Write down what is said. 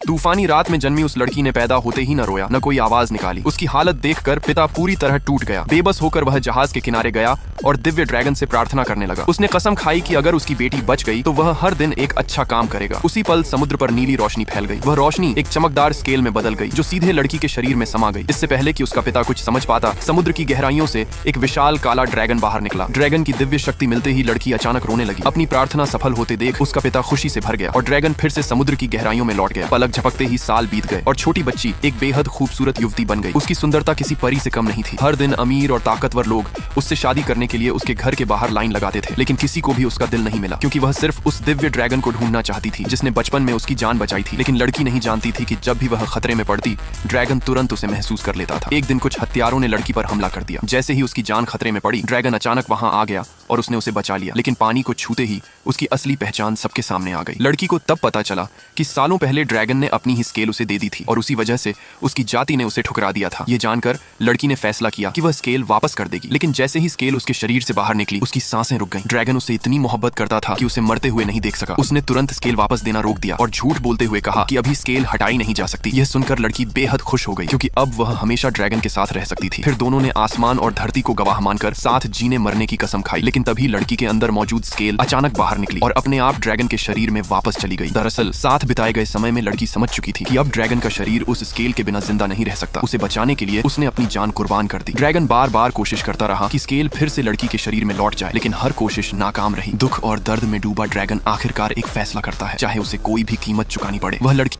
तूफानी रात में जन्मी उस लड़की ने पैदा होते ही न रोया, न कोई आवाज निकाली। उसकी हालत देखकर पिता पूरी तरह टूट गया। बेबस होकर वह जहाज के किनारे गया और दिव्य ड्रैगन से प्रार्थना करने लगा। उसने कसम खाई कि अगर उसकी बेटी बच गई तो वह हर दिन एक अच्छा काम करेगा। उसी पल समुद्र पर नीली रोशनी फैल गई। वह रोशनी एक चमकदार स्केल में बदल गई जो सीधे लड़की के शरीर में समा गई। इससे पहले कि उसका पिता कुछ समझ पाता, समुद्र की गहराइयों से एक विशाल काला ड्रैगन बाहर निकला। ड्रैगन की दिव्य शक्ति मिलते ही लड़की अचानक रोने लगी। अपनी प्रार्थना सफल होते देख उसका पिता खुशी से भर गया और ड्रैगन फिर से समुद्र की गहराइयों में लौट गया। पलक झपकते ही साल बीत गए और छोटी बच्ची एक बेहद खूबसूरत युवती बन गई। उसकी सुंदरता किसी परी से कम नहीं थी। हर दिन अमीर और ताकतवर लोग उससे शादी करने के लिए उसके घर के बाहर लाइन लगाते थे, लेकिन किसी को भी उसका दिल नहीं मिला, क्योंकि वह सिर्फ उस दिव्य ड्रैगन को ढूंढना चाहती थी जिसने बचपन में उसकी जान बचाई थी। लेकिन लड़की नहीं जानती थी कि जब भी वह खतरे में पड़ती, ड्रैगन तुरंत उसे महसूस कर लेता था। एक दिन कुछ हत्यारों ने लड़की पर हमला कर दिया। जैसे ही उसकी जान खतरे में पड़ी, ड्रैगन अचानक वहां आ गया और उसने उसे बचा लिया। लेकिन पानी को छूते ही उसकी असली पहचान सबके सामने आ गई। लड़की को तब पता चला कि सालों पहले ड्रैगन ने अपनी ही स्केल उसे दे दी थी और उसी वजह से उसकी जाति ने उसे ठुकरा दिया था। ये जानकर लड़की ने फैसला किया कि वह स्केल वापस कर देगी। लेकिन जैसे ही स्केल उसके शरीर से बाहर निकली, उसकी सांसें रुक गईं। ड्रैगन उससे इतनी मोहब्बत करता था कि उसे मरते हुए नहीं देख सका। उसने तुरंत स्केल वापस देना रोक दिया और झूठ बोलते हुए कहा कि अभी स्केल हटाई नहीं जा सकती। यह सुनकर लड़की बेहद खुश हो गई, क्योंकि अब वह हमेशा ड्रैगन के साथ रह सकती थी। फिर दोनों ने आसमान और धरती को गवाह मानकर साथ जीने मरने की कसम खाई। लेकिन तभी लड़की के अंदर मौजूद स्केल अचानक बाहर निकली और अपने आप ड्रैगन के शरीर में वापस चली गई। दरअसल साथ बिताए गए समय में लड़की समझ चुकी थी कि अब ड्रैगन का शरीर उस स्केल के बिना जिंदा नहीं रह सकता। उसे बचाने के लिए उसने अपनी जान कुर्बान कर दी। ड्रैगन बार बार कोशिश करता रहा कि स्केल फिर से लड़की के शरीर में लौट जाए, लेकिन हर कोशिश नाकाम रही। दुख और दर्द में डूबा ड्रैगन आखिरकार एक फैसला करता है, चाहे उसे कोई भी कीमत चुकानी पड़े। वह लड़की